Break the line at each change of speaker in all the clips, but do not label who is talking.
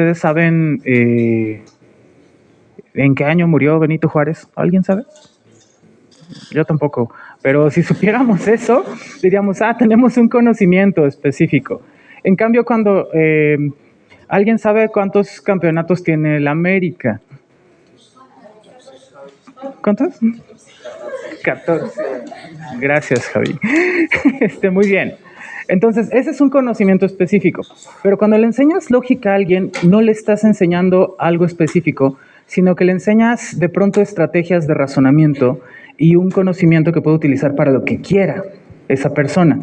¿ustedes saben en qué año murió Benito Juárez? ¿Alguien sabe? Yo tampoco. Pero si supiéramos eso, diríamos, tenemos un conocimiento específico. En cambio, cuando alguien sabe cuántos campeonatos tiene el América. ¿Cuántos? 14. Gracias, Javi. Muy bien. Entonces, ese es un conocimiento específico. Pero cuando le enseñas lógica a alguien, no le estás enseñando algo específico, sino que le enseñas de pronto estrategias de razonamiento y un conocimiento que puede utilizar para lo que quiera esa persona.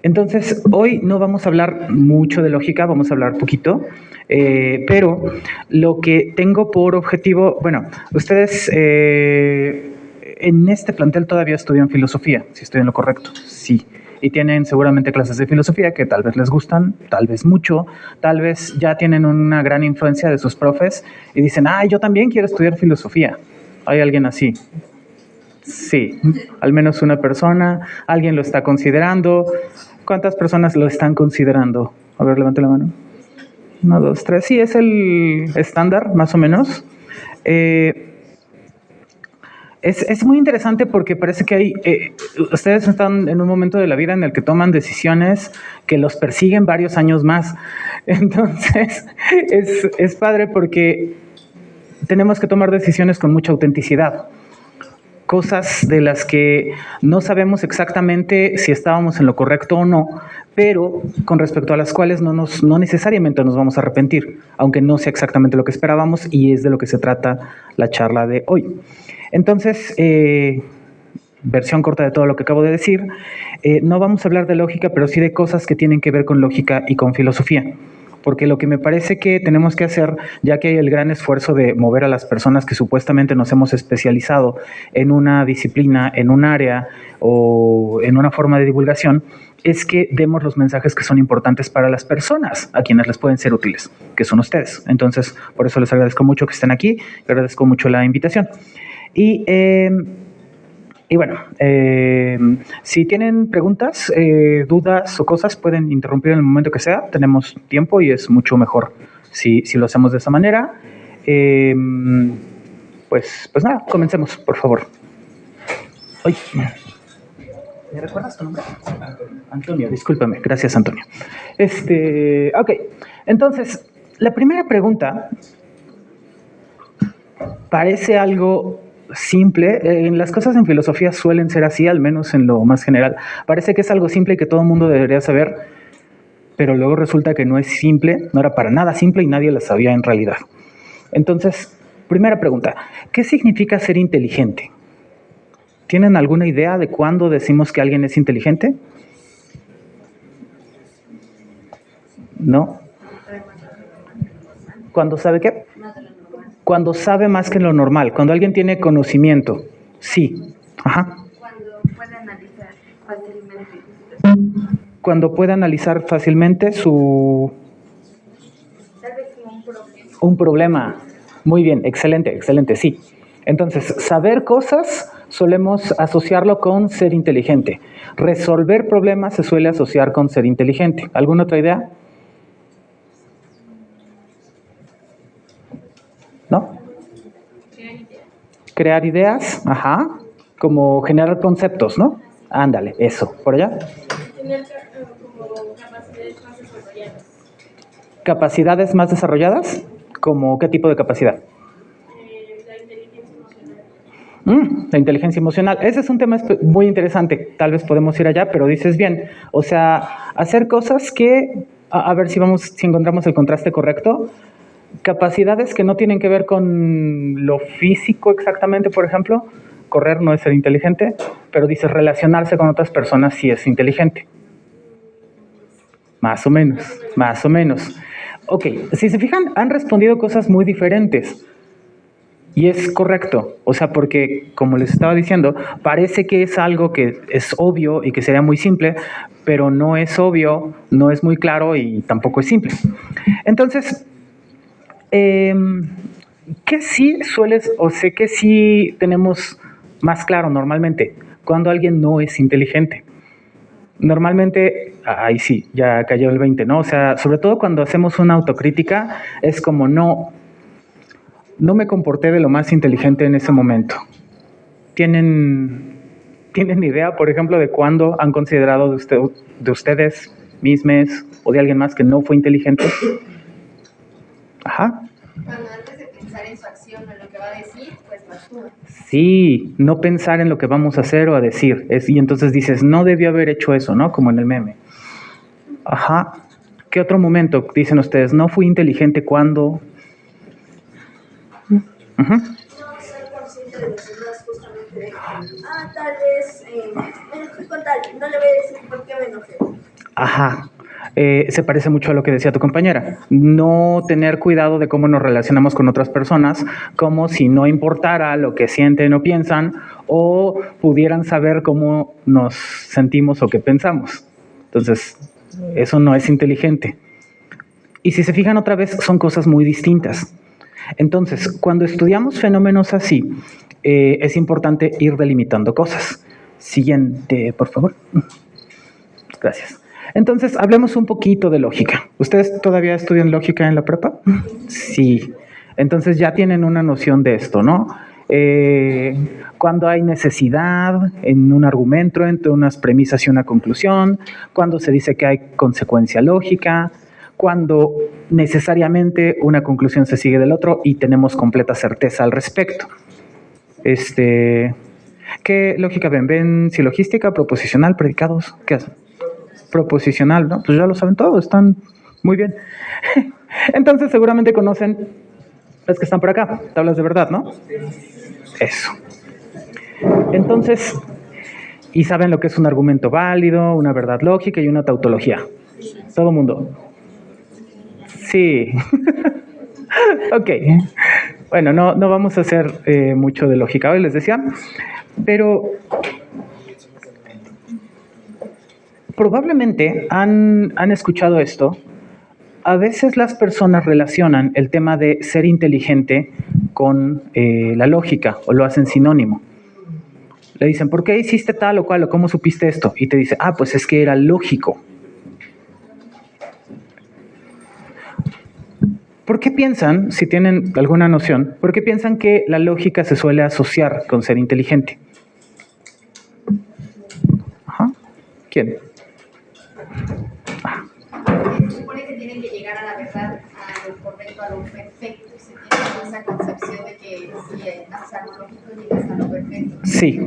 Entonces, hoy no vamos a hablar mucho de lógica, vamos a hablar poquito, pero lo que tengo por objetivo, bueno, ustedes en este plantel todavía estudian filosofía, si estoy en lo correcto, sí. Y tienen seguramente clases de filosofía que tal vez les gustan, tal vez mucho, tal vez ya tienen una gran influencia de sus profes y dicen, yo también quiero estudiar filosofía. ¿Hay alguien así? Sí, al menos una persona, alguien lo está considerando. ¿Cuántas personas lo están considerando? A ver, levante la mano. 1, 2, 3. Sí, es el estándar, más o menos. Es muy interesante porque parece que hay... ustedes están en un momento de la vida en el que toman decisiones que los persiguen varios años más. Entonces, es padre porque tenemos que tomar decisiones con mucha autenticidad. Cosas de las que no sabemos exactamente si estábamos en lo correcto o no, pero con respecto a las cuales no necesariamente nos vamos a arrepentir, aunque no sea exactamente lo que esperábamos, y es de lo que se trata la charla de hoy. Entonces, versión corta de todo lo que acabo de decir, no vamos a hablar de lógica, pero sí de cosas que tienen que ver con lógica y con filosofía. Porque lo que me parece que tenemos que hacer, ya que hay el gran esfuerzo de mover a las personas que supuestamente nos hemos especializado en una disciplina, en un área o en una forma de divulgación, es que demos los mensajes que son importantes para las personas, a quienes les pueden ser útiles, que son ustedes. Entonces, por eso les agradezco mucho que estén aquí, les agradezco mucho la invitación. Y bueno, si tienen preguntas, dudas o cosas, pueden interrumpir en el momento que sea. Tenemos tiempo y es mucho mejor si lo hacemos de esa manera. Pues nada, comencemos, por favor. Oye, ¿me recuerdas tu nombre? Antonio, discúlpame. Gracias, Antonio. Ok, entonces, la primera pregunta parece algo simple. Las cosas en filosofía suelen ser así, al menos en lo más general. Parece que es algo simple y que todo el mundo debería saber, pero luego resulta que no es simple, no era para nada simple y nadie lo sabía en realidad. Entonces, primera pregunta, ¿qué significa ser inteligente? ¿Tienen alguna idea de cuándo decimos que alguien es inteligente? ¿No? ¿Cuándo sabe qué? Cuando sabe más que lo normal, cuando alguien tiene conocimiento. Sí. Ajá.
Cuando puede analizar fácilmente.
Cuando puede analizar fácilmente su...
Tal vez como un problema.
Un problema. Muy bien, excelente, sí. Entonces, saber cosas solemos asociarlo con ser inteligente. Resolver problemas se suele asociar con ser inteligente. ¿Alguna otra idea? ¿No? Crear ideas, ajá, como generar conceptos, ¿no? Ándale, eso, ¿por allá?
Tener como capacidades más desarrolladas.
¿Capacidades más desarrolladas? ¿Como qué tipo de capacidad?
La inteligencia emocional.
La inteligencia emocional. Ese es un tema muy interesante. Tal vez podemos ir allá, pero dices bien. O sea, hacer cosas que, a ver si encontramos el contraste correcto. Capacidades que no tienen que ver con lo físico exactamente, por ejemplo. Correr no es ser inteligente, pero dices relacionarse con otras personas sí es inteligente. Más o menos. Ok, si se fijan, han respondido cosas muy diferentes. Y es correcto, o sea, porque como les estaba diciendo, parece que es algo que es obvio y que sería muy simple, pero no es obvio, no es muy claro y tampoco es simple. Entonces, ¿qué sí sueles, o sé que sí tenemos más claro normalmente? Cuando alguien no es inteligente. Normalmente ahí sí, ya cayó el 20, ¿no? O sea, sobre todo cuando hacemos una autocrítica, es como no me comporté de lo más inteligente en ese momento. ¿Tienen idea, por ejemplo, de cuándo han considerado de ustedes mismos o de alguien más que no fue inteligente? Ajá.
Cuando antes de pensar en su acción o en lo que va a decir, pues lo actúa.
Sí, no pensar en lo que vamos a hacer o a decir. Y entonces dices, no debió haber hecho eso, ¿no? Como en el meme. Ajá. ¿Qué otro momento dicen ustedes? No fui inteligente cuando...
No ser consciente de los demás, justamente de tal vez me enojé con tal, no le voy a decir por qué me enojé.
Ajá. Se parece mucho a lo que decía tu compañera. No tener cuidado de cómo nos relacionamos con otras personas, como si no importara lo que sienten o piensan, o pudieran saber cómo nos sentimos o qué pensamos. Entonces, eso no es inteligente. Y si se fijan otra vez, son cosas muy distintas. Entonces, cuando estudiamos fenómenos así, es importante ir delimitando cosas. Siguiente, por favor. Gracias. Entonces, hablemos un poquito de lógica. ¿Ustedes todavía estudian lógica en la prepa? Sí. Entonces ya tienen una noción de esto, ¿no? Cuando hay necesidad en un argumento entre unas premisas y una conclusión, cuando se dice que hay consecuencia lógica, cuando necesariamente una conclusión se sigue del otro y tenemos completa certeza al respecto. ¿Qué lógica ven? ¿Ven silogística, proposicional, predicados? ¿Qué hacen? Proposicional, ¿no? Pues ya lo saben todos, están muy bien. Entonces seguramente conocen las que están por acá, tablas de verdad, ¿no? Eso. Entonces, y saben lo que es un argumento válido, una verdad lógica y una tautología. Todo mundo. Sí. Ok. Bueno, no vamos a hacer mucho de lógica hoy, les decía, pero probablemente han escuchado esto. A veces las personas relacionan el tema de ser inteligente con la lógica o lo hacen sinónimo. Le dicen, ¿por qué hiciste tal o cual o cómo supiste esto? Y te dice, pues es que era lógico. ¿Por qué piensan, si tienen alguna noción, por qué piensan que la lógica se suele asociar con ser inteligente? Ajá. ¿Quién?
Se supone que tienen que llegar a la verdad, a lo correcto, a lo perfecto. Se tiene esa concepción de que si haces algo lógico, llegas a lo perfecto.
Sí.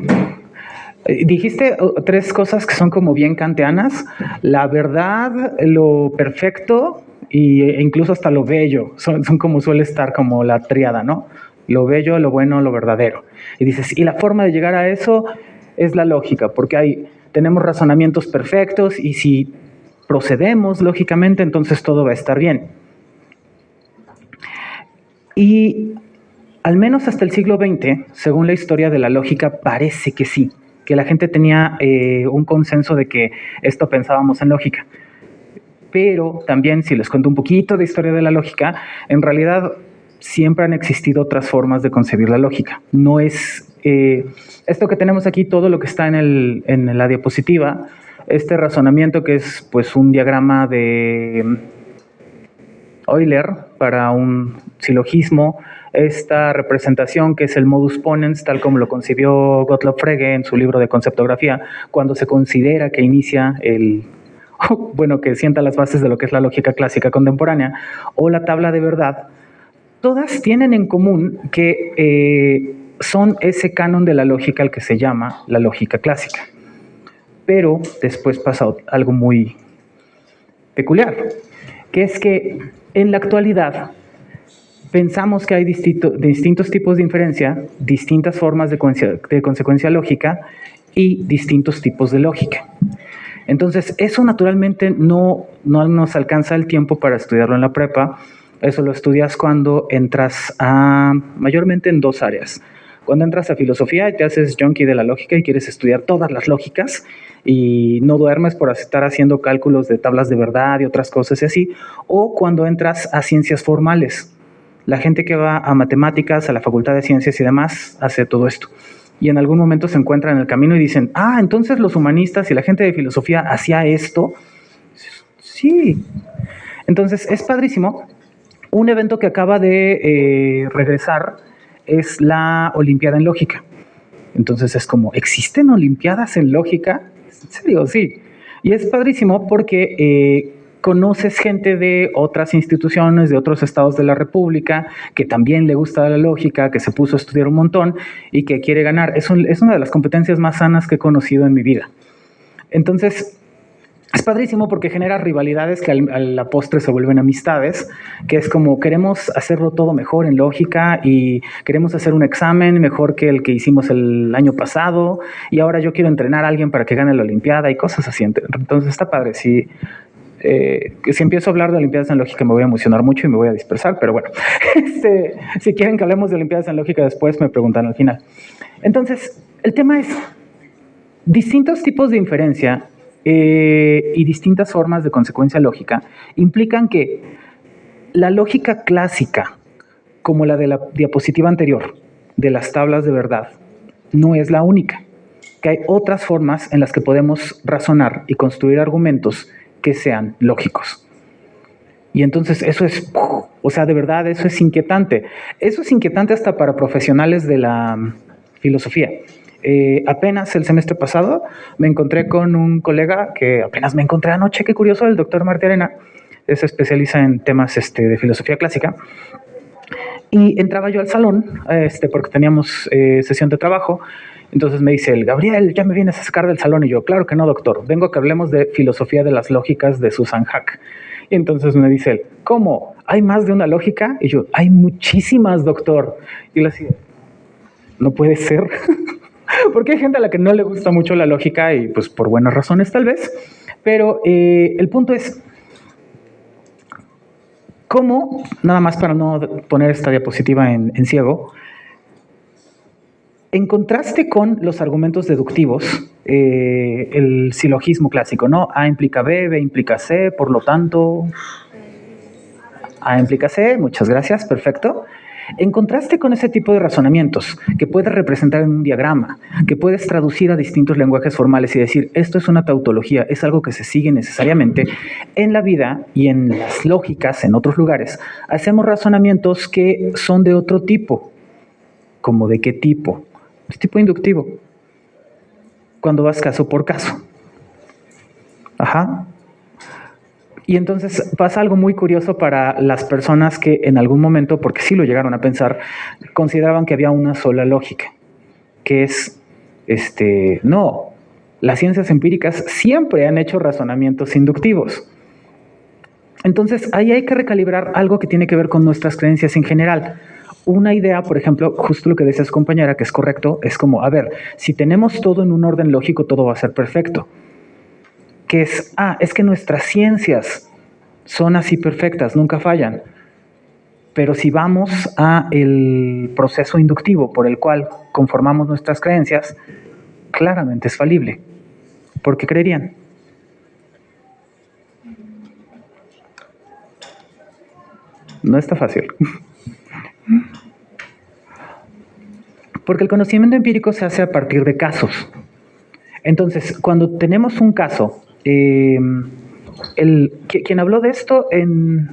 Dijiste tres cosas que son como bien kantianas: la verdad, lo perfecto e incluso hasta lo bello. Son como suele estar como la tríada, ¿no? Lo bello, lo bueno, lo verdadero. Y dices, y la forma de llegar a eso es la lógica, porque tenemos razonamientos perfectos y si procedemos lógicamente, entonces todo va a estar bien. Y al menos hasta el siglo XX, según la historia de la lógica, parece que sí, que la gente tenía un consenso de que esto pensábamos en lógica. Pero también, si les cuento un poquito de historia de la lógica, en realidad siempre han existido otras formas de concebir la lógica. No es esto que tenemos aquí, todo lo que está en la diapositiva, este razonamiento que es pues un diagrama de Euler para un silogismo, esta representación que es el modus ponens, tal como lo concibió Gottlob Frege en su libro de conceptografía, cuando se considera que inicia que sienta las bases de lo que es la lógica clásica contemporánea, o la tabla de verdad, todas tienen en común que son ese canon de la lógica al que se llama la lógica clásica. Pero después pasa algo muy peculiar, que es que en la actualidad pensamos que hay distintos tipos de inferencia, distintas formas de consecuencia lógica y distintos tipos de lógica. Entonces, eso naturalmente no nos alcanza el tiempo para estudiarlo en la prepa. Eso lo estudias cuando entras mayormente en dos áreas. Cuando entras a filosofía y te haces junkie de la lógica y quieres estudiar todas las lógicas y no duermes por estar haciendo cálculos de tablas de verdad y otras cosas y así. O cuando entras a ciencias formales. La gente que va a matemáticas, a la Facultad de Ciencias y demás, hace todo esto. Y en algún momento se encuentran en el camino y dicen, entonces los humanistas y la gente de filosofía hacía esto. Sí. Entonces, es padrísimo. Un evento que acaba de regresar es la Olimpiada en Lógica. Entonces es como, ¿existen Olimpiadas en Lógica? ¿En serio? Sí. Y es padrísimo porque conoces gente de otras instituciones, de otros estados de la República, que también le gusta la lógica, que se puso a estudiar un montón y que quiere ganar. Es una de las competencias más sanas que he conocido en mi vida. Entonces, es padrísimo porque genera rivalidades que a la postre se vuelven amistades, que es como queremos hacerlo todo mejor en lógica y queremos hacer un examen mejor que el que hicimos el año pasado y ahora yo quiero entrenar a alguien para que gane la Olimpiada y cosas así. Entonces está padre. Si empiezo a hablar de Olimpiadas en Lógica me voy a emocionar mucho y me voy a dispersar, pero bueno, si quieren que hablemos de Olimpiadas en Lógica después me preguntan al final. Entonces, el tema es distintos tipos de inferencia y distintas formas de consecuencia lógica implican que la lógica clásica, como la de la diapositiva anterior, de las tablas de verdad, no es la única, que hay otras formas en las que podemos razonar y construir argumentos que sean lógicos. Y entonces eso es, o sea, de verdad, eso es inquietante. Eso es inquietante hasta para profesionales de la filosofía. Apenas el semestre pasado me encontré con un colega que apenas me encontré anoche, qué curioso, el doctor Martí Arena, se especializa en temas de filosofía clásica, y entraba yo al salón, porque teníamos sesión de trabajo, entonces me dice, Gabriel, ¿ya me vienes a sacar del salón? Y yo, claro que no, doctor, vengo a que hablemos de filosofía de las lógicas de Susan Haack. Y entonces me dice él, ¿cómo? ¿Hay más de una lógica? Y yo, hay muchísimas, doctor. Y él así, no puede ser. Porque hay gente a la que no le gusta mucho la lógica y pues por buenas razones tal vez, pero el punto es cómo, nada más para no poner esta diapositiva en ciego, en contraste con los argumentos deductivos, el silogismo clásico, ¿no? A implica B, B implica C, por lo tanto, A implica C, muchas gracias, perfecto. En contraste con ese tipo de razonamientos que puedes representar en un diagrama, que puedes traducir a distintos lenguajes formales y decir, esto es una tautología, es algo que se sigue necesariamente, en la vida y en las lógicas, en otros lugares, hacemos razonamientos que son de otro tipo. ¿Como de qué tipo? Es tipo inductivo. Cuando vas caso por caso. Ajá. Y entonces pasa algo muy curioso para las personas que en algún momento, porque sí lo llegaron a pensar, consideraban que había una sola lógica, que es, no, las ciencias empíricas siempre han hecho razonamientos inductivos. Entonces ahí hay que recalibrar algo que tiene que ver con nuestras creencias en general. Una idea, por ejemplo, justo lo que decía su compañera, que es correcto, es como, a ver, si tenemos todo en un orden lógico, todo va a ser perfecto. Que es que nuestras ciencias son así perfectas, nunca fallan. Pero si vamos a el proceso inductivo por el cual conformamos nuestras creencias, claramente es falible. ¿Por qué creerían? No está fácil. Porque el conocimiento empírico se hace a partir de casos. Entonces, cuando tenemos un caso, quien habló de esto en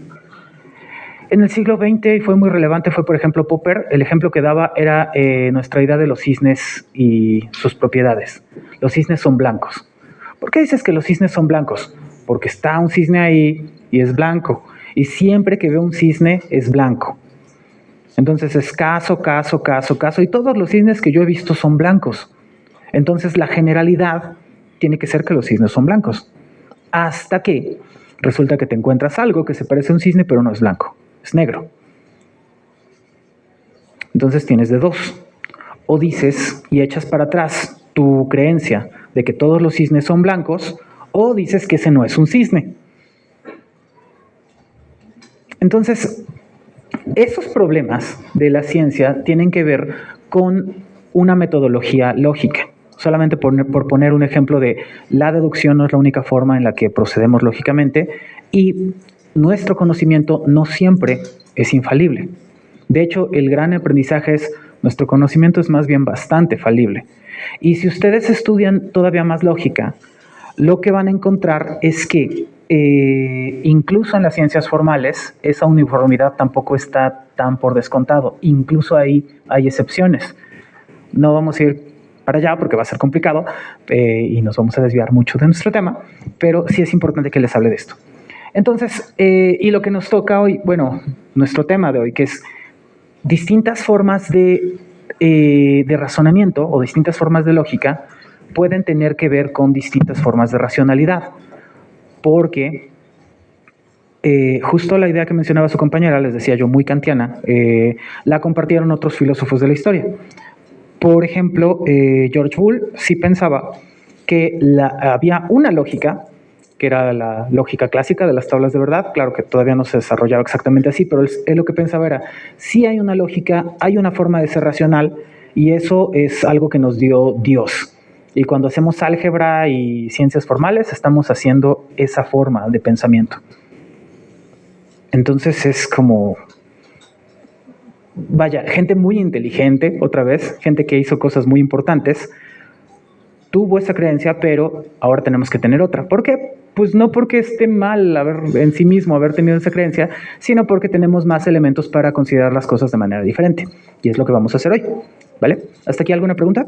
el siglo XX y fue muy relevante fue, por ejemplo, Popper. El ejemplo que daba era nuestra idea de los cisnes y sus propiedades. Los cisnes son blancos. ¿Por qué dices que los cisnes son blancos? Porque está un cisne ahí y es blanco. Y siempre que veo un cisne es blanco. Entonces es caso, caso, caso, caso. Y todos los cisnes que yo he visto son blancos. Entonces la generalidad tiene que ser que los cisnes son blancos. Hasta que resulta que te encuentras algo que se parece a un cisne, pero no es blanco, es negro. Entonces tienes de dos. O dices y echas para atrás tu creencia de que todos los cisnes son blancos, o dices que ese no es un cisne. Entonces, esos problemas de la ciencia tienen que ver con una metodología lógica. Solamente por poner un ejemplo de la deducción no es la única forma en la que procedemos lógicamente y nuestro conocimiento no siempre es infalible. De hecho, el gran aprendizaje es nuestro conocimiento es más bien bastante falible. Y si ustedes estudian todavía más lógica, lo que van a encontrar es que incluso en las ciencias formales, esa uniformidad tampoco está tan por descontado. Incluso ahí hay excepciones. No vamos a ir para allá porque va a ser complicado y nos vamos a desviar mucho de nuestro tema, pero sí es importante que les hable de esto. Entonces, y lo que nos toca hoy, bueno, nuestro tema de hoy, que es distintas formas de razonamiento o distintas formas de lógica pueden tener que ver con distintas formas de racionalidad. Porque justo la idea que mencionaba su compañera, les decía yo, muy kantiana, la compartieron otros filósofos de la historia. Por ejemplo, George Boole sí pensaba que había una lógica, que era la lógica clásica de las tablas de verdad. Claro que todavía no se desarrollaba exactamente así, pero él lo que pensaba era, sí hay una lógica, hay una forma de ser racional, y eso es algo que nos dio Dios. Y cuando hacemos álgebra y ciencias formales, estamos haciendo esa forma de pensamiento. Entonces es como, vaya, gente muy inteligente, otra vez, gente que hizo cosas muy importantes, tuvo esa creencia, pero ahora tenemos que tener otra. ¿Por qué? Pues no porque esté mal en sí mismo haber tenido esa creencia, sino porque tenemos más elementos para considerar las cosas de manera diferente. Y es lo que vamos a hacer hoy, ¿vale? ¿Hasta aquí alguna pregunta?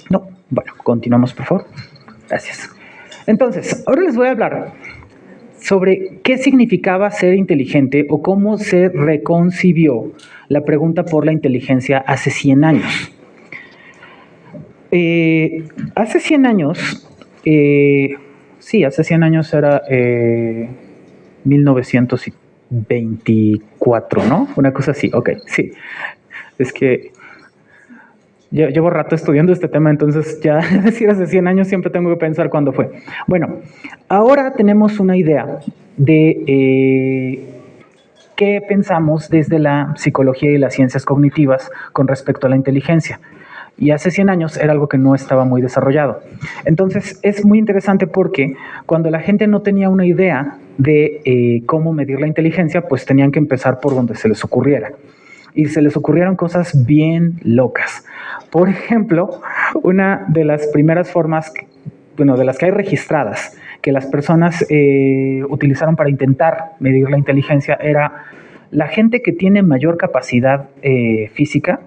No. Bueno, continuamos, por favor. Gracias. Entonces, ahora les voy a hablar sobre qué significaba ser inteligente o cómo se reconcibió la pregunta por la inteligencia hace 100 años. Hace 100 años, hace 100 años era 1924, ¿no? Una cosa así, ok, sí. Es que llevo rato estudiando este tema, entonces ya decir hace 100 años siempre tengo que pensar cuándo fue. Bueno, ahora tenemos una idea de qué pensamos desde la psicología y las ciencias cognitivas con respecto a la inteligencia. Y hace 100 años era algo que no estaba muy desarrollado. Entonces es muy interesante porque cuando la gente no tenía una idea de cómo medir la inteligencia, pues tenían que empezar por donde se les ocurriera. Y se les ocurrieron cosas bien locas. Por ejemplo, una de las primeras formas, de las que hay registradas, que las personas utilizaron para intentar medir la inteligencia era la gente que tiene mayor capacidad física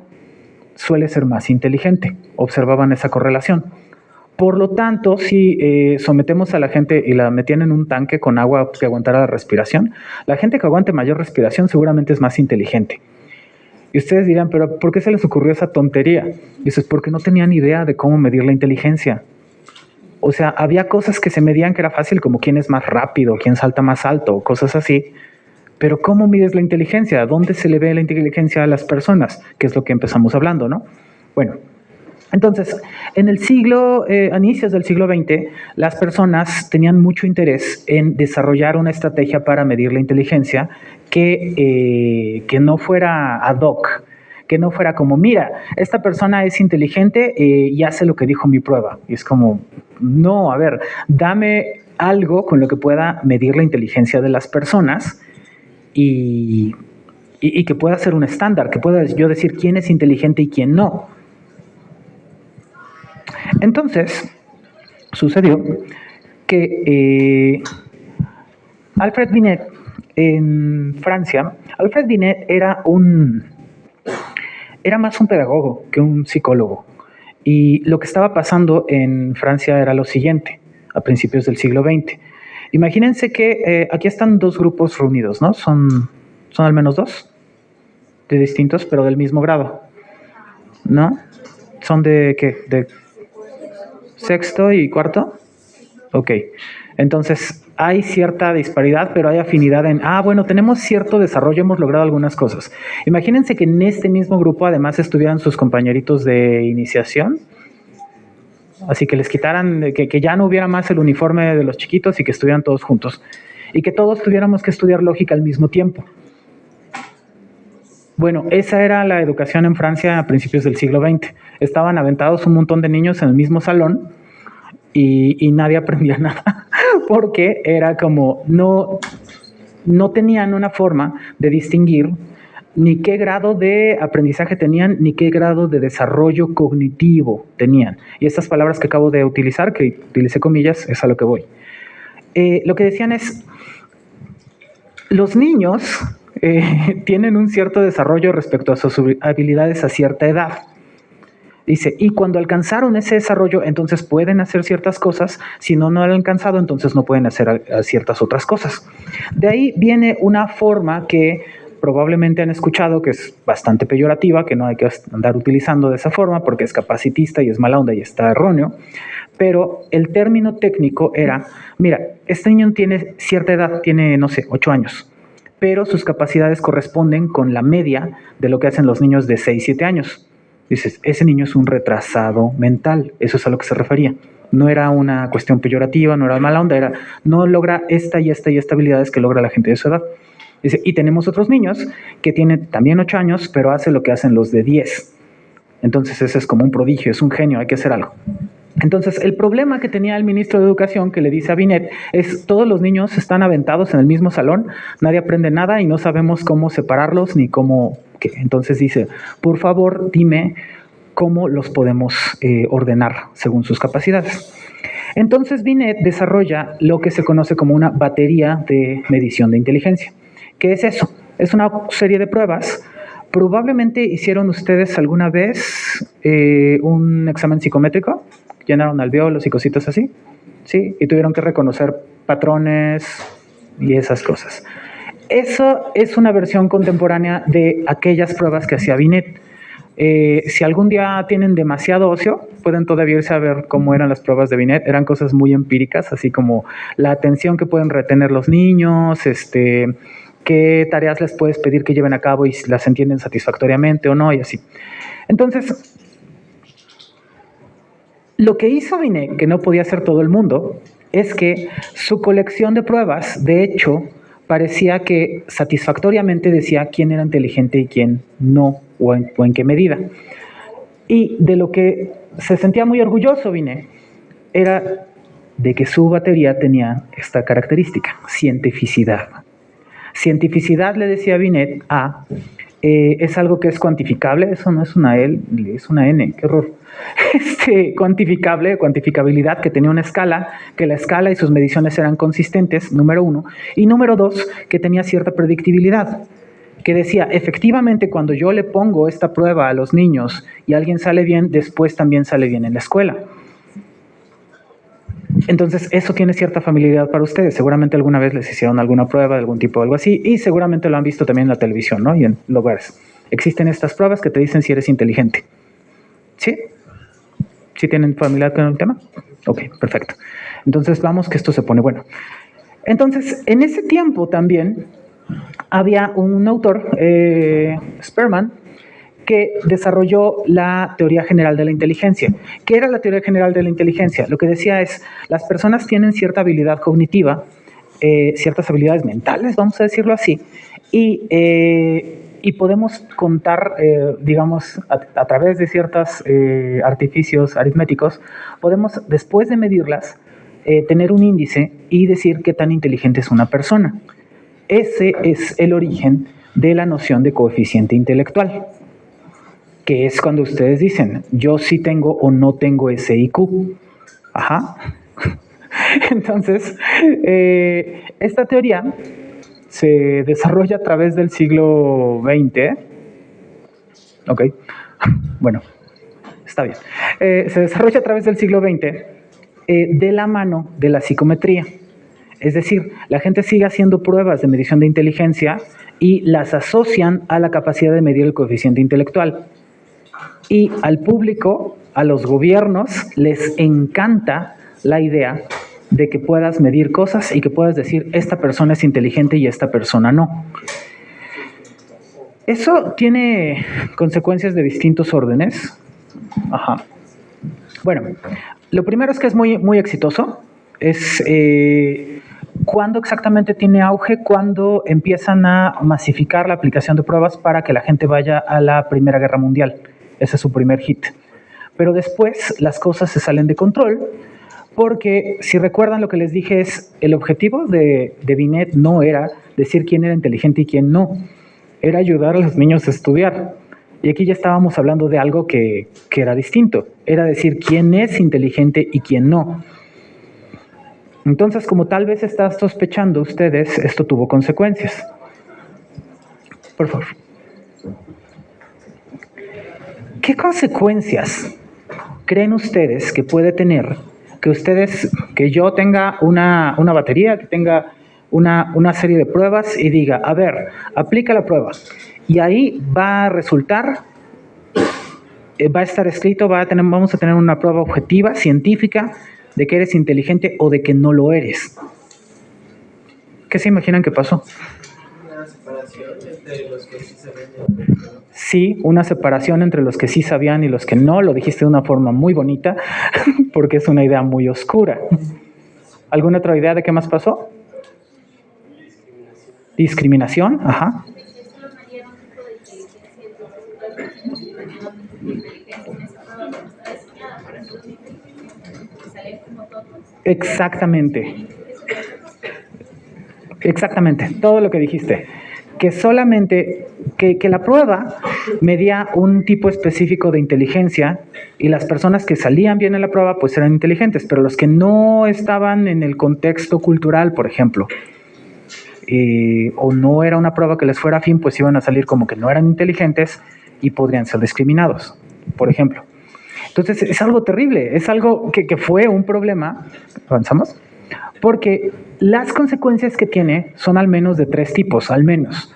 suele ser más inteligente. Observaban esa correlación. Por lo tanto, si sometemos a la gente y la metían en un tanque con agua que aguantara la respiración, la gente que aguante mayor respiración seguramente es más inteligente. Y ustedes dirán, pero ¿por qué se les ocurrió esa tontería? Y eso es porque no tenían idea de cómo medir la inteligencia. O sea, había cosas que se medían que era fácil, como quién es más rápido, quién salta más alto, cosas así. Pero ¿cómo mides la inteligencia? ¿Dónde se le ve la inteligencia a las personas? Que es lo que empezamos hablando, ¿no? Bueno, entonces, en el a inicios del siglo XX, las personas tenían mucho interés en desarrollar una estrategia para medir la inteligencia que no fuera ad hoc, que no fuera como, mira, esta persona es inteligente y hace lo que dijo mi prueba. Y es como, no, a ver, dame algo con lo que pueda medir la inteligencia de las personas y que pueda ser un estándar, que pueda yo decir quién es inteligente y quién no. Entonces, sucedió que Alfred Binet en Francia, Alfred Binet era más un pedagogo que un psicólogo. Y lo que estaba pasando en Francia era lo siguiente, a principios del siglo XX. Imagínense que aquí están dos grupos reunidos, ¿no? Son al menos dos, de distintos, pero del mismo grado, ¿no? ¿Son de qué? ¿De sexto y cuarto? Ok. Entonces, hay cierta disparidad, pero hay afinidad bueno, tenemos cierto desarrollo, hemos logrado algunas cosas. Imagínense que en este mismo grupo además estuvieran sus compañeritos de iniciación, así que les quitaran, que ya no hubiera más el uniforme de los chiquitos y que estuvieran todos juntos. Y que todos tuviéramos que estudiar lógica al mismo tiempo. Bueno, esa era la educación en Francia a principios del siglo XX. Estaban aventados un montón de niños en el mismo salón y nadie aprendía nada, porque era como, no tenían una forma de distinguir ni qué grado de aprendizaje tenían, ni qué grado de desarrollo cognitivo tenían. Y estas palabras que acabo de utilizar, que utilicé comillas, es a lo que voy. lo que decían es, los niños tienen un cierto desarrollo respecto a sus habilidades a cierta edad. Dice, y cuando alcanzaron ese desarrollo, entonces pueden hacer ciertas cosas. Si no lo han alcanzado, entonces no pueden hacer ciertas otras cosas. De ahí viene una forma que probablemente han escuchado, que es bastante peyorativa, que no hay que andar utilizando de esa forma porque es capacitista y es mala onda y está erróneo. Pero el término técnico era, mira, este niño tiene cierta edad, tiene, no sé, 8 años, pero sus capacidades corresponden con la media de lo que hacen los niños de 6, 7 años. Dices, ese niño es un retrasado mental, eso es a lo que se refería. No era una cuestión peyorativa, no era mala onda, era no logra esta y esta y esta habilidades que logra la gente de su edad. Dice, y tenemos otros niños que tienen también 8 años, pero hace lo que hacen los de 10. Entonces ese es como un prodigio, es un genio, hay que hacer algo. Entonces, el problema que tenía el ministro de Educación, que le dice a Binet, es todos los niños están aventados en el mismo salón, nadie aprende nada y no sabemos cómo separarlos ni cómo... ¿qué? Entonces dice, por favor, dime cómo los podemos ordenar según sus capacidades. Entonces, Binet desarrolla lo que se conoce como una batería de medición de inteligencia. ¿Qué es eso? Es una serie de pruebas. Probablemente hicieron ustedes alguna vez un examen psicométrico, llenaron alvéolos y cositas así, ¿sí? Y tuvieron que reconocer patrones y esas cosas. Eso es una versión contemporánea de aquellas pruebas que hacía Binet. Si algún día tienen demasiado ocio, pueden todavía irse a ver cómo eran las pruebas de Binet. Eran cosas muy empíricas, así como la atención que pueden retener los niños, qué tareas les puedes pedir que lleven a cabo y si las entienden satisfactoriamente o no, y así. Entonces, lo que hizo Binet, que no podía hacer todo el mundo, es que su colección de pruebas, de hecho, parecía que satisfactoriamente decía quién era inteligente y quién no, o en qué medida. Y de lo que se sentía muy orgulloso Binet era de que su batería tenía esta característica, cientificidad. Cientificidad, le decía Binet, es algo que es cuantificable, eso no es una L, es una N, qué horror. Cuantificable, cuantificabilidad, que tenía una escala, que la escala y sus mediciones eran consistentes, número 1, y número 2, que tenía cierta predictibilidad, que decía, efectivamente, cuando yo le pongo esta prueba a los niños y alguien sale bien, después también sale bien en la escuela. Entonces, eso tiene cierta familiaridad para ustedes. Seguramente alguna vez les hicieron alguna prueba de algún tipo o algo así, y seguramente lo han visto también en la televisión, ¿no? Y en lugares. Existen estas pruebas que te dicen si eres inteligente. ¿Sí? ¿Sí tienen familiaridad con el tema? Ok, perfecto. Entonces, vamos que esto se pone bueno. Entonces, en ese tiempo también había un autor, Spearman, que desarrolló la teoría general de la inteligencia. ¿Qué era la teoría general de la inteligencia? Lo que decía es, las personas tienen cierta habilidad cognitiva, ciertas habilidades mentales, vamos a decirlo así, y podemos contar, digamos, a través de ciertos artificios aritméticos, podemos, después de medirlas, tener un índice y decir qué tan inteligente es una persona. Ese es el origen de la noción de coeficiente intelectual, que es cuando ustedes dicen, yo sí tengo o no tengo ese IQ. Ajá. Entonces, esta teoría se desarrolla a través del siglo XX. Ok, bueno, está bien. Se desarrolla a través del siglo XX de la mano de la psicometría. Es decir, la gente sigue haciendo pruebas de medición de inteligencia y las asocian a la capacidad de medir el coeficiente intelectual. Y al público, a los gobiernos, les encanta la idea de que puedas medir cosas y que puedas decir, esta persona es inteligente y esta persona no. Eso tiene consecuencias de distintos órdenes. Ajá. Bueno, lo primero es que es muy, muy exitoso. Es cuando exactamente tiene auge, cuando empiezan a masificar la aplicación de pruebas para que la gente vaya a la Primera Guerra Mundial. Ese es su primer hit. Pero después las cosas se salen de control porque, si recuerdan, lo que les dije es el objetivo de Binet no era decir quién era inteligente y quién no, era ayudar a los niños a estudiar. Y aquí ya estábamos hablando de algo que era distinto, era decir quién es inteligente y quién no. Entonces, como tal vez están sospechando ustedes, esto tuvo consecuencias. Por favor. ¿Qué consecuencias creen ustedes que puede tener que yo tenga una batería, que tenga una serie de pruebas y diga, a ver, aplica la prueba? Y ahí va a resultar, va a estar escrito, vamos a tener una prueba objetiva, científica, de que eres inteligente o de que no lo eres. ¿Qué se imaginan que pasó?
Una separación entre los que sí sabían y los que no.
Sí, una separación entre los que sí sabían y los que no. Lo dijiste de una forma muy bonita, porque es una idea muy oscura. ¿Alguna otra idea de qué más pasó? Discriminación, ajá. Exactamente. Exactamente, todo lo que dijiste. Que solamente, que la prueba medía un tipo específico de inteligencia y las personas que salían bien en la prueba pues eran inteligentes, pero los que no estaban en el contexto cultural, por ejemplo, o no era una prueba que les fuera afín, pues iban a salir como que no eran inteligentes y podrían ser discriminados, por ejemplo. Entonces es algo terrible, es algo que fue un problema. ¿Avanzamos? Porque las consecuencias que tiene son al menos de 3 tipos, al menos.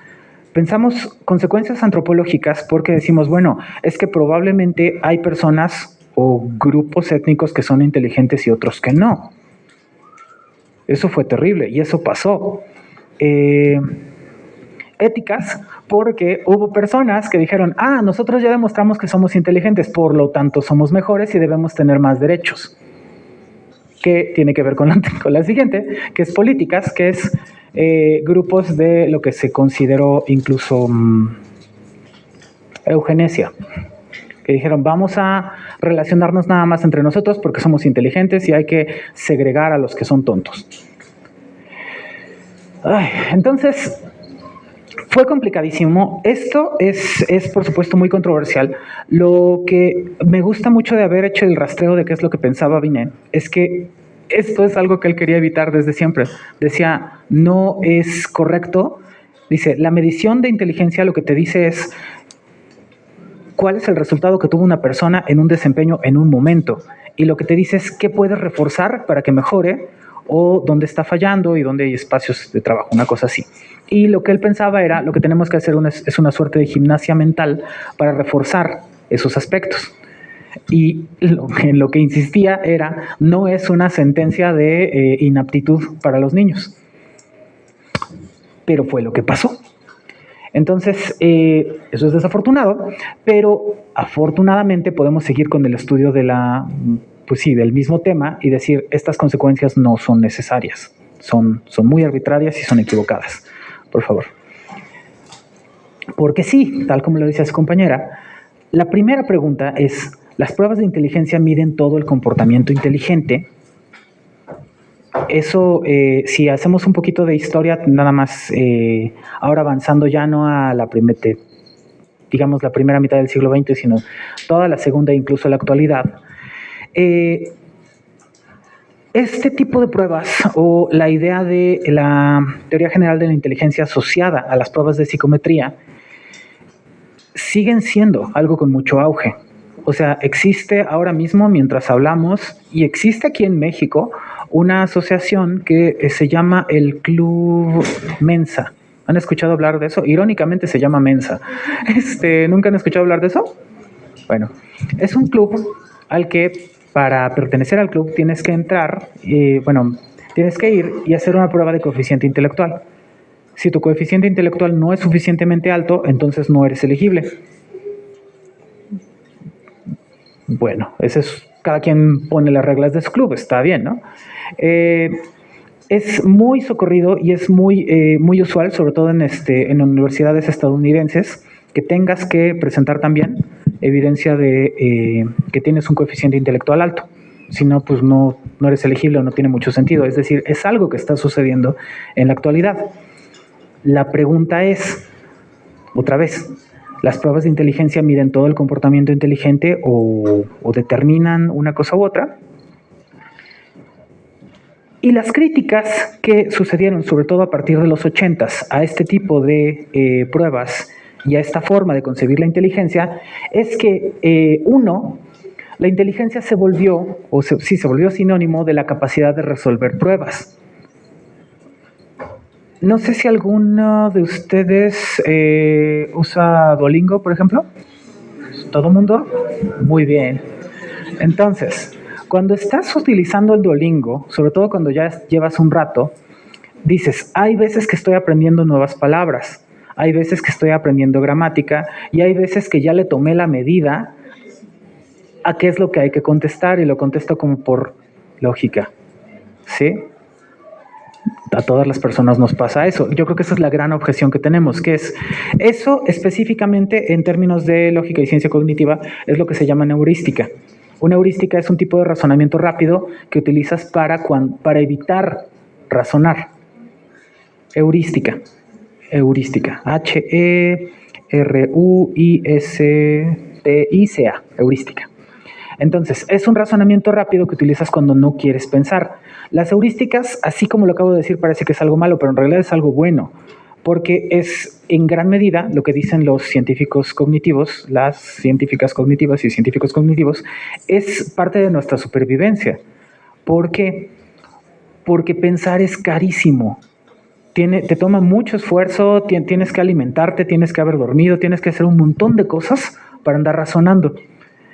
Pensamos consecuencias antropológicas porque decimos, bueno, es que probablemente hay personas o grupos étnicos que son inteligentes y otros que no. Eso fue terrible y eso pasó. Éticas, porque hubo personas que dijeron, nosotros ya demostramos que somos inteligentes, por lo tanto somos mejores y debemos tener más derechos. Que tiene que ver con la siguiente, que es políticas, que es grupos de lo que se consideró incluso eugenesia, que dijeron, vamos a relacionarnos nada más entre nosotros porque somos inteligentes y hay que segregar a los que son tontos. Entonces, fue complicadísimo. Esto es por supuesto muy controversial. Lo que me gusta mucho de haber hecho el rastreo de qué es lo que pensaba Binet es que esto es algo que él quería evitar desde siempre. Decía, no es correcto. Dice, la medición de inteligencia lo que te dice es cuál es el resultado que tuvo una persona en un desempeño en un momento. Y lo que te dice es qué puedes reforzar para que mejore o dónde está fallando y dónde hay espacios de trabajo, una cosa así. Y lo que él pensaba era, lo que tenemos que hacer es una suerte de gimnasia mental para reforzar esos aspectos. Y en lo que insistía era, no es una sentencia de inaptitud para los niños. Pero fue lo que pasó. Entonces, eso es desafortunado, pero afortunadamente podemos seguir con el estudio de del mismo tema y decir, estas consecuencias no son necesarias, son muy arbitrarias y son equivocadas. Por favor. Porque sí, tal como lo dice su compañera, la primera pregunta es, ¿las pruebas de inteligencia miden todo el comportamiento inteligente? Eso, si hacemos un poquito de historia, nada más, ahora avanzando ya no a la primera mitad del siglo XX, sino toda la segunda e incluso la actualidad, este tipo de pruebas o la idea de la teoría general de la inteligencia asociada a las pruebas de psicometría siguen siendo algo con mucho auge. O sea, existe ahora mismo, mientras hablamos, y existe aquí en México, una asociación que se llama el Club Mensa. ¿Han escuchado hablar de eso? Irónicamente se llama Mensa. ¿Nunca han escuchado hablar de eso? Bueno, es un club al que para pertenecer al club tienes que entrar, tienes que ir y hacer una prueba de coeficiente intelectual. Si tu coeficiente intelectual no es suficientemente alto, entonces no eres elegible. Bueno, cada quien pone las reglas de su club, está bien, ¿no? Es muy socorrido y es muy usual, sobre todo en universidades estadounidenses, que tengas que presentar también evidencia de que tienes un coeficiente intelectual alto. Si no, pues no eres elegible o no tiene mucho sentido. Es decir, es algo que está sucediendo en la actualidad. La pregunta es, otra vez, ¿las pruebas de inteligencia miden todo el comportamiento inteligente o determinan una cosa u otra? Y las críticas que sucedieron, sobre todo a partir de los 80s, a este tipo de pruebas y a esta forma de concebir la inteligencia, es que, la inteligencia se volvió sinónimo de la capacidad de resolver pruebas. No sé si alguno de ustedes usa Duolingo, por ejemplo. ¿Todo mundo? Muy bien. Entonces, cuando estás utilizando el Duolingo, sobre todo cuando ya llevas un rato, dices, hay veces que estoy aprendiendo nuevas palabras, hay veces que estoy aprendiendo gramática y hay veces que ya le tomé la medida a qué es lo que hay que contestar y lo contesto como por lógica, ¿sí? A todas las personas nos pasa eso. Yo creo que esa es la gran objeción que tenemos, que es eso específicamente en términos de lógica y ciencia cognitiva, es lo que se llama heurística. Una heurística es un tipo de razonamiento rápido que utilizas para evitar razonar. Heurística. H-E-R-U-I-S-T-I-C-A. Heurística. Entonces, es un razonamiento rápido que utilizas cuando no quieres pensar. Las heurísticas, así como lo acabo de decir, parece que es algo malo, pero en realidad es algo bueno, porque es en gran medida lo que dicen los científicos cognitivos, las científicas cognitivas y científicos cognitivos, es parte de nuestra supervivencia. ¿Por qué? Porque pensar es carísimo. Te toma mucho esfuerzo, tienes que alimentarte, tienes que haber dormido, tienes que hacer un montón de cosas para andar razonando.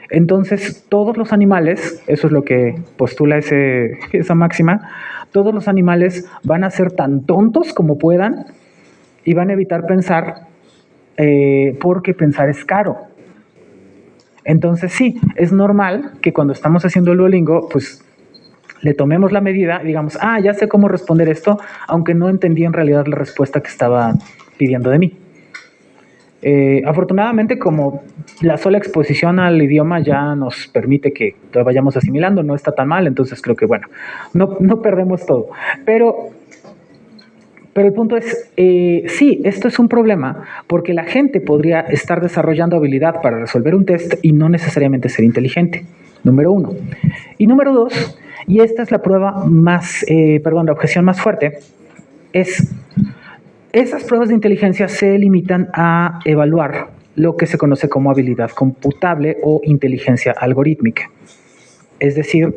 Entonces, todos los animales, eso es lo que postula esa máxima, todos los animales van a ser tan tontos como puedan y van a evitar pensar porque pensar es caro. Entonces, sí, es normal que cuando estamos haciendo el Duolingo, pues le tomemos la medida y digamos, ya sé cómo responder esto, aunque no entendí en realidad la respuesta que estaba pidiendo de mí. Afortunadamente, como la sola exposición al idioma ya nos permite que lo vayamos asimilando, no está tan mal, entonces creo que bueno, no perdemos todo. Pero el punto es, sí, esto es un problema porque la gente podría estar desarrollando habilidad para resolver un test y no necesariamente ser inteligente, número uno. Y número dos, y esta es la prueba la objeción más fuerte, es esas pruebas de inteligencia se limitan a evaluar lo que se conoce como habilidad computable o inteligencia algorítmica. Es decir,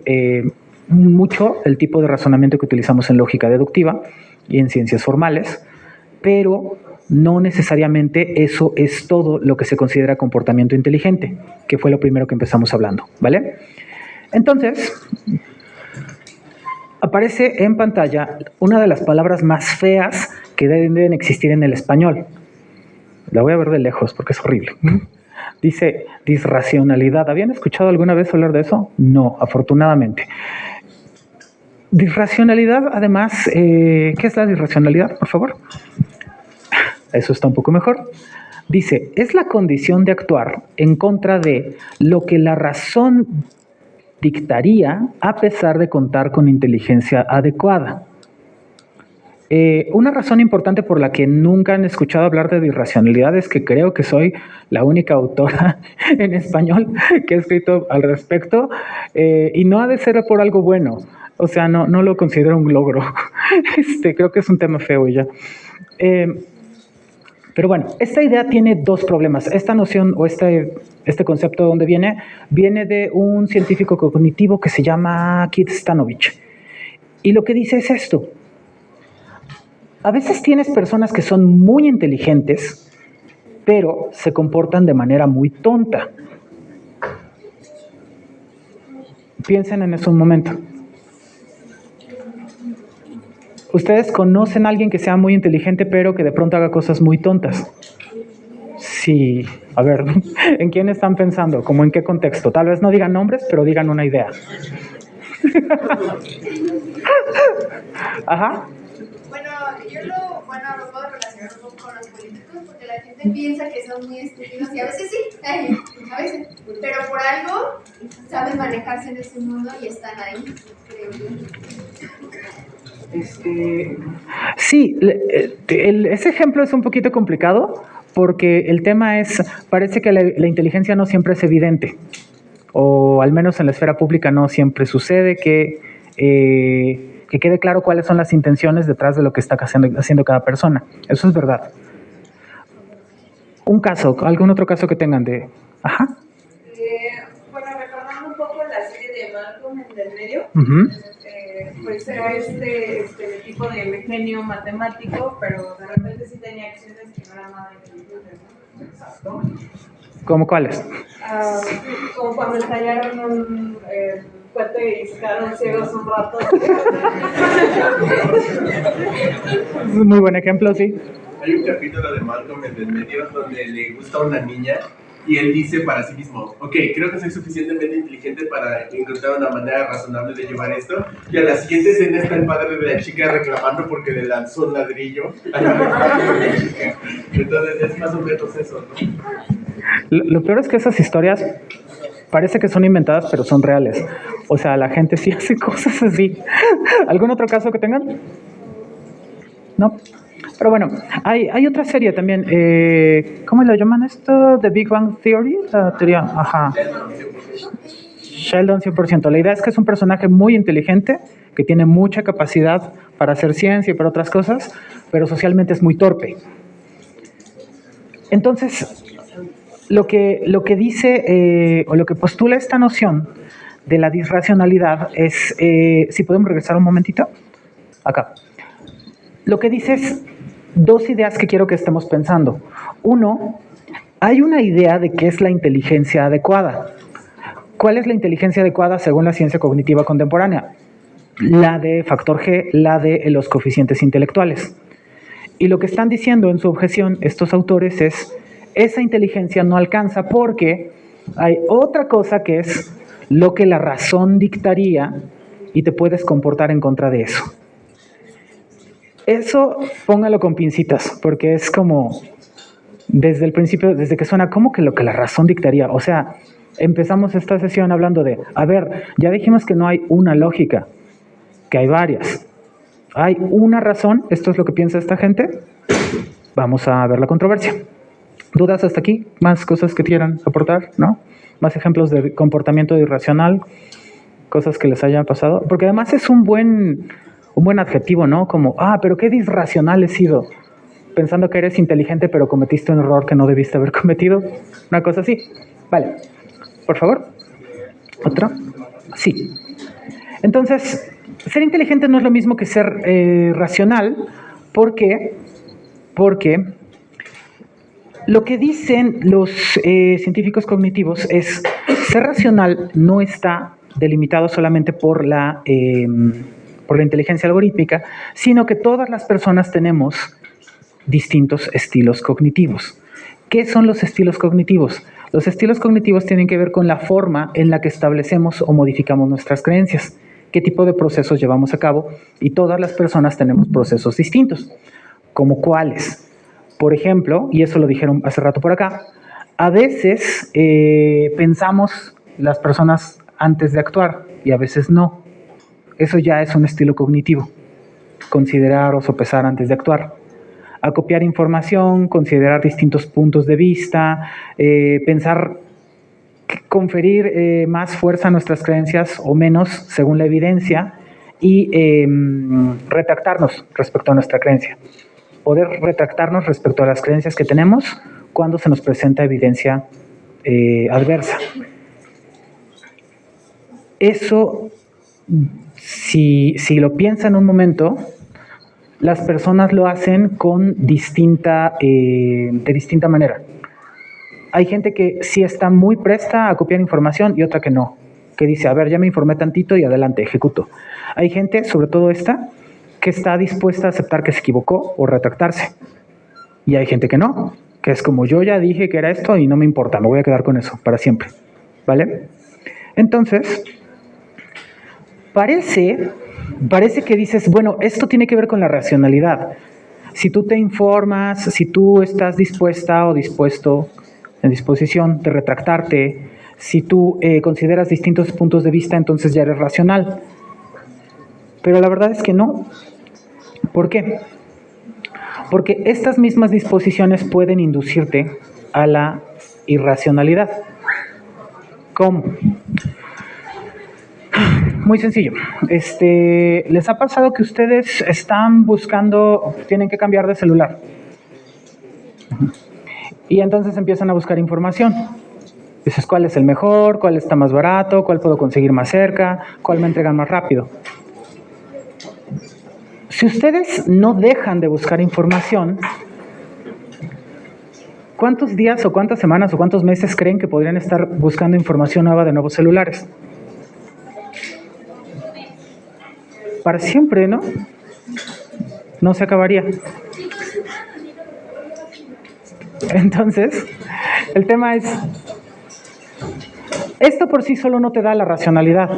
mucho el tipo de razonamiento que utilizamos en lógica deductiva y en ciencias formales, pero no necesariamente eso es todo lo que se considera comportamiento inteligente, que fue lo primero que empezamos hablando, ¿vale? Entonces, aparece en pantalla una de las palabras más feas que deben existir en el español. La voy a ver de lejos porque es horrible. Dice disracionalidad. ¿Habían escuchado alguna vez hablar de eso? No, afortunadamente. Disracionalidad, además, ¿qué es la disracionalidad, por favor? Eso está un poco mejor. Dice, es la condición de actuar en contra de lo que la razón dictaría a pesar de contar con inteligencia adecuada. Una razón importante por la que nunca han escuchado hablar de disracionalidad es que creo que soy la única autora en español que ha escrito al respecto y no ha de ser por algo bueno. O sea, no lo considero un logro. Creo que es un tema feo ya. Pero bueno, esta idea tiene dos problemas. Esta noción o este concepto de dónde viene de un científico cognitivo que se llama Keith Stanovich. Y lo que dice es esto. A veces tienes personas que son muy inteligentes, pero se comportan de manera muy tonta. Piensen en eso un momento. ¿Ustedes conocen a alguien que sea muy inteligente, pero que de pronto haga cosas muy tontas? Sí. A ver, ¿en quién están pensando? ¿Cómo en qué contexto? Tal vez no digan nombres, pero digan una idea. Ajá.
Bueno, lo puedo relacionar un poco con los políticos porque la gente piensa que son muy estúpidos y a veces sí, a veces, pero por algo saben manejarse en ese mundo y están ahí, creo yo.
Sí, ese ejemplo es un poquito complicado porque el tema es, parece que la inteligencia no siempre es evidente, o al menos en la esfera pública no siempre sucede que que quede claro cuáles son las intenciones detrás de lo que está haciendo cada persona. Eso es verdad. Un caso, algún otro caso que tengan de... Ajá.
Bueno, recordando un poco la serie de Malcolm en el medio, pues era este tipo de genio matemático, pero de repente sí tenía acciones que no eran nada inteligentes, ¿no? Exacto.
¿Cómo cuáles?
Como cuando estallaron un puente y se quedaron ciegos un rato.
Muy buen ejemplo, sí.
Hay un capítulo de Malcolm en el medio donde le gusta a una niña y él dice para sí mismo, ok, creo que soy suficientemente inteligente para encontrar una manera razonable de llevar esto. Y a la siguiente escena está el padre de la chica reclamando porque le lanzó un ladrillo a la chica. Entonces es más o menos eso, ¿no?
Lo peor es que esas historias parece que son inventadas, pero son reales. O sea, la gente sí hace cosas así. ¿Algún otro caso que tengan? ¿No? Pero bueno, hay otra serie también. ¿Cómo lo llaman esto? ¿The Big Bang Theory? La teoría, ajá. Sheldon 100%. La idea es que es un personaje muy inteligente, que tiene mucha capacidad para hacer ciencia y para otras cosas, pero socialmente es muy torpe. Entonces, lo que dice o lo que postula esta noción de la disracionalidad es, si podemos regresar un momentito, acá. Lo que dice es dos ideas que quiero que estemos pensando. Uno, hay una idea de qué es la inteligencia adecuada. ¿Cuál es la inteligencia adecuada según la ciencia cognitiva contemporánea? La de factor G, la de los coeficientes intelectuales. Y lo que están diciendo en su objeción estos autores es, esa inteligencia no alcanza porque hay otra cosa que es lo que la razón dictaría y te puedes comportar en contra de eso. Eso póngalo con pincitas, porque es como, desde el principio, desde que suena como que lo que la razón dictaría. O sea, empezamos esta sesión hablando de, a ver, ya dijimos que no hay una lógica, que hay varias. Hay una razón, esto es lo que piensa esta gente. Vamos a ver la controversia. ¿Dudas hasta aquí? ¿Más cosas que quieran aportar? ¿No? ¿Más ejemplos de comportamiento irracional? Cosas que les hayan pasado. Porque además es un buen adjetivo, ¿no? Como, pero qué disracional he sido. Pensando que eres inteligente, pero cometiste un error que no debiste haber cometido. Una cosa así. Vale. Por favor. ¿Otra? Sí. Entonces, ser inteligente no es lo mismo que ser racional. ¿Por qué? Porque lo que dicen los científicos cognitivos es ser racional no está delimitado solamente por la inteligencia algorítmica, sino que todas las personas tenemos distintos estilos cognitivos. ¿Qué son los estilos cognitivos? Los estilos cognitivos tienen que ver con la forma en la que establecemos o modificamos nuestras creencias, qué tipo de procesos llevamos a cabo, y todas las personas tenemos procesos distintos. ¿Como cuáles? Por ejemplo, y eso lo dijeron hace rato por acá, a veces pensamos las personas antes de actuar y a veces no. Eso ya es un estilo cognitivo. Considerar o sopesar antes de actuar. Acopiar información, considerar distintos puntos de vista, pensar, conferir más fuerza a nuestras creencias o menos según la evidencia y retractarnos respecto a nuestra creencia. Poder retractarnos respecto a las creencias que tenemos cuando se nos presenta evidencia adversa. Eso, si lo piensan un momento, las personas lo hacen de distinta manera. Hay gente que sí está muy presta a copiar información y otra que no, que dice, a ver, ya me informé tantito y adelante, ejecuto. Hay gente, sobre todo esta, que está dispuesta a aceptar que se equivocó o retractarse. Y hay gente que no, que es como, yo ya dije que era esto y no me importa, me voy a quedar con eso para siempre. ¿Vale? Entonces, parece que dices, bueno, esto tiene que ver con la racionalidad. Si tú te informas, si tú estás dispuesta o dispuesto, en disposición de retractarte, si tú consideras distintos puntos de vista, entonces ya eres racional. Pero la verdad es que no. ¿Por qué? Porque estas mismas disposiciones pueden inducirte a la irracionalidad. ¿Cómo? Muy sencillo. ¿Les ha pasado que ustedes están buscando, tienen que cambiar de celular? Y entonces empiezan a buscar información. Dices, ¿cuál es el mejor? ¿Cuál está más barato? ¿Cuál puedo conseguir más cerca? ¿Cuál me entregan más rápido? Si ustedes no dejan de buscar información, ¿cuántos días o cuántas semanas o cuántos meses creen que podrían estar buscando información nueva de nuevos celulares? Para siempre, ¿no? No se acabaría. Entonces, el tema es, esto por sí solo no te da la racionalidad.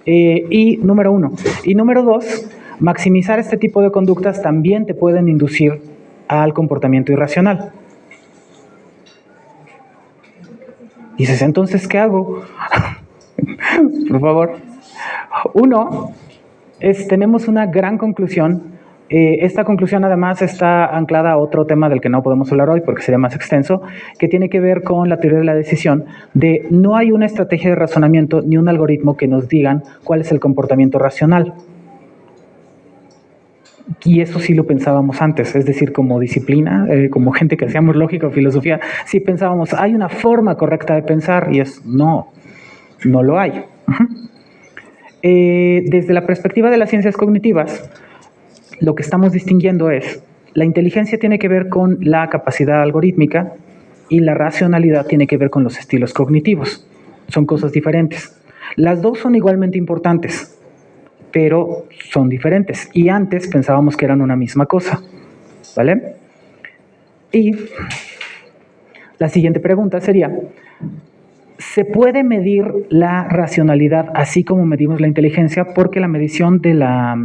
Y número uno. Y número dos, maximizar este tipo de conductas también te pueden inducir al comportamiento irracional. Dices, entonces, ¿qué hago? Por favor. Uno, tenemos una gran conclusión. Esta conclusión además está anclada a otro tema del que no podemos hablar hoy porque sería más extenso, que tiene que ver con la teoría de la decisión, de no hay una estrategia de razonamiento ni un algoritmo que nos digan cuál es el comportamiento racional. Y eso sí lo pensábamos antes, es decir, como disciplina, como gente que hacíamos lógica o filosofía, sí pensábamos, hay una forma correcta de pensar, y es no lo hay. Desde la perspectiva de las ciencias cognitivas, lo que estamos distinguiendo es, la inteligencia tiene que ver con la capacidad algorítmica y la racionalidad tiene que ver con los estilos cognitivos. Son cosas diferentes. Las dos son igualmente importantes, pero son diferentes. Y antes pensábamos que eran una misma cosa, ¿vale? Y la siguiente pregunta sería, ¿se puede medir la racionalidad así como medimos la inteligencia? Porque la medición de la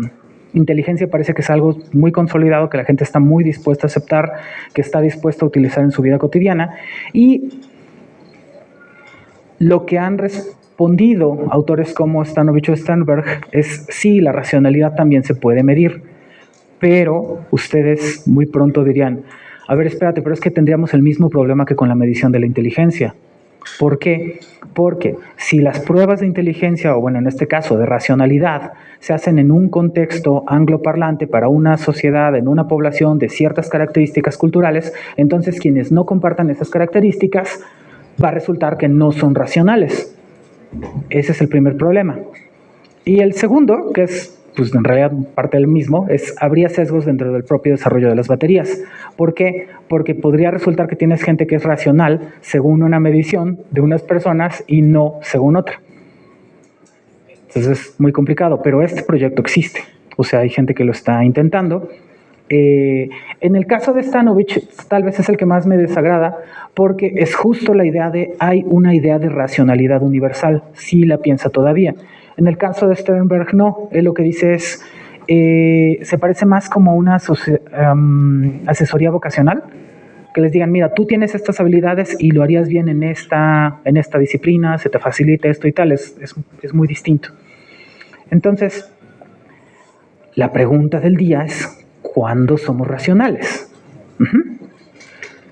inteligencia parece que es algo muy consolidado, que la gente está muy dispuesta a aceptar, que está dispuesta a utilizar en su vida cotidiana. Y lo que han respondido autores como Stanovich o Sternberg es sí, la racionalidad también se puede medir, pero ustedes muy pronto dirían, a ver, espérate, pero es que tendríamos el mismo problema que con la medición de la inteligencia. ¿Por qué? Porque si las pruebas de inteligencia, o bueno, en este caso de racionalidad, se hacen en un contexto angloparlante para una sociedad, en una población de ciertas características culturales, entonces quienes no compartan esas características va a resultar que no son racionales. Ese es el primer problema. Y el segundo, que es pues en realidad parte del mismo, es habría sesgos dentro del propio desarrollo de las baterías. ¿Por qué? Porque podría resultar que tienes gente que es racional según una medición de unas personas y no según otra. Entonces es muy complicado, pero este proyecto existe. O sea, hay gente que lo está intentando. En el caso de Stanovich, tal vez es el que más me desagrada, porque es justo la idea de, hay una idea de racionalidad universal, sí la piensa todavía. En el caso de Sternberg, no. Él lo que dice es, se parece más como una asesoría vocacional, que les digan, mira, tú tienes estas habilidades y lo harías bien en esta disciplina, se te facilita esto y tal, es muy distinto. Entonces, la pregunta del día es, ¿cuándo somos racionales?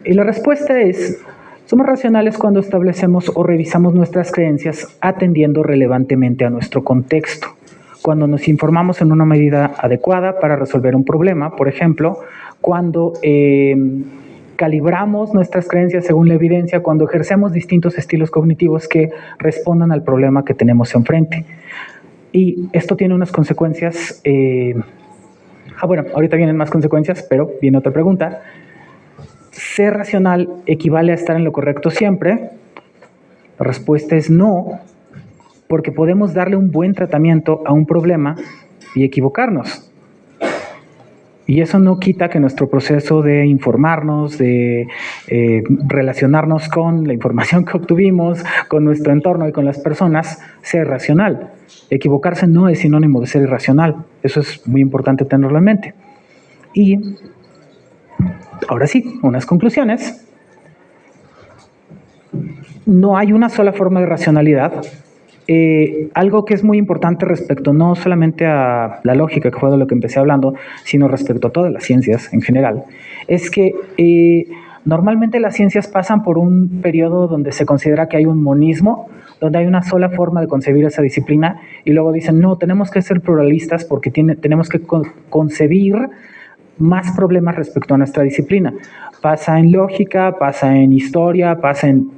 Y la respuesta es, somos racionales cuando establecemos o revisamos nuestras creencias atendiendo relevantemente a nuestro contexto. Cuando nos informamos en una medida adecuada para resolver un problema, por ejemplo, cuando calibramos nuestras creencias según la evidencia, cuando ejercemos distintos estilos cognitivos que respondan al problema que tenemos enfrente. Y esto tiene unas consecuencias, bueno, ahorita vienen más consecuencias, pero viene otra pregunta. ¿Ser racional equivale a estar en lo correcto siempre? La respuesta es no, porque podemos darle un buen tratamiento a un problema y equivocarnos. Y eso no quita que nuestro proceso de informarnos, de relacionarnos con la información que obtuvimos, con nuestro entorno y con las personas, sea racional. Equivocarse no es sinónimo de ser irracional. Eso es muy importante tenerlo en mente. Y ahora sí, unas conclusiones. No hay una sola forma de racionalidad. Algo que es muy importante respecto no solamente a la lógica, que fue de lo que empecé hablando, sino respecto a todas las ciencias en general, es que Normalmente las ciencias pasan por un periodo donde se considera que hay un monismo, donde hay una sola forma de concebir esa disciplina, y luego dicen, no, tenemos que ser pluralistas porque tenemos que concebir más problemas respecto a nuestra disciplina. Pasa en lógica, pasa en historia, pasa en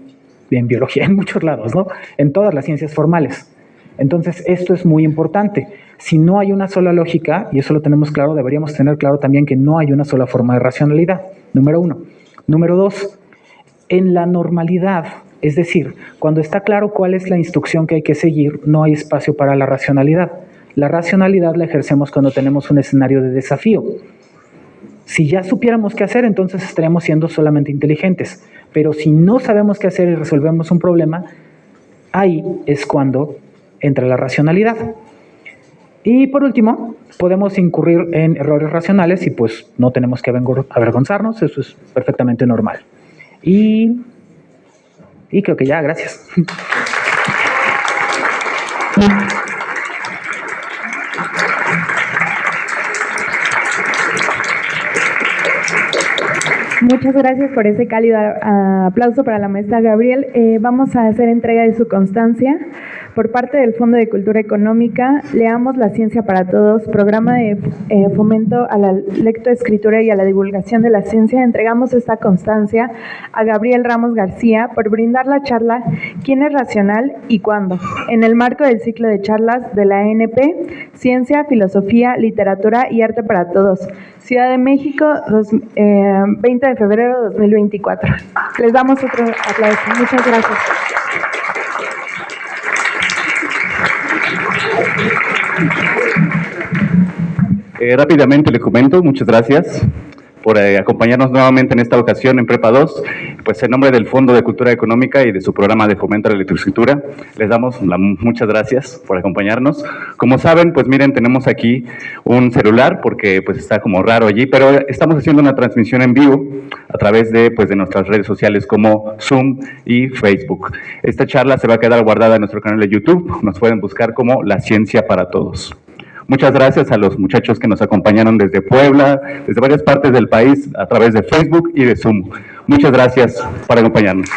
biología, en muchos lados, ¿no? En todas las ciencias formales. Entonces, esto es muy importante. Si no hay una sola lógica, y eso lo tenemos claro, deberíamos tener claro también que no hay una sola forma de racionalidad, número 1. Número 2, en la normalidad, es decir, cuando está claro cuál es la instrucción que hay que seguir, no hay espacio para la racionalidad. La racionalidad la ejercemos cuando tenemos un escenario de desafío. Si ya supiéramos qué hacer, entonces estaríamos siendo solamente inteligentes. Pero si no sabemos qué hacer y resolvemos un problema, ahí es cuando entra la racionalidad. Y por último, podemos incurrir en errores racionales y pues no tenemos que avergonzarnos, eso es perfectamente normal. Y creo que ya, gracias.
Muchas gracias por ese cálido aplauso para la maestra Gabriel. Vamos a hacer entrega de su constancia. Por parte del Fondo de Cultura Económica, leamos La Ciencia para Todos, programa de fomento a la lectoescritura y a la divulgación de la ciencia. Entregamos esta constancia a Gabriel Ramos García por brindar la charla ¿Quién es racional y cuándo?, en el marco del ciclo de charlas de la ANP, Ciencia, Filosofía, Literatura y Arte para Todos, Ciudad de México, 20 de febrero de 2024. Les damos otro aplauso. Muchas gracias.
Rápidamente le comento, muchas gracias por acompañarnos nuevamente en esta ocasión en Prepa 2, pues en nombre del Fondo de Cultura Económica y de su programa de fomento a la lectoescritura, les damos muchas gracias por acompañarnos. Como saben, pues miren, tenemos aquí un celular porque pues está como raro allí, pero estamos haciendo una transmisión en vivo a través de nuestras redes sociales como Zoom y Facebook. Esta charla se va a quedar guardada en nuestro canal de YouTube, nos pueden buscar como La Ciencia para Todos. Muchas gracias a los muchachos que nos acompañaron desde Puebla, desde varias partes del país, a través de Facebook y de Zoom. Muchas gracias por acompañarnos.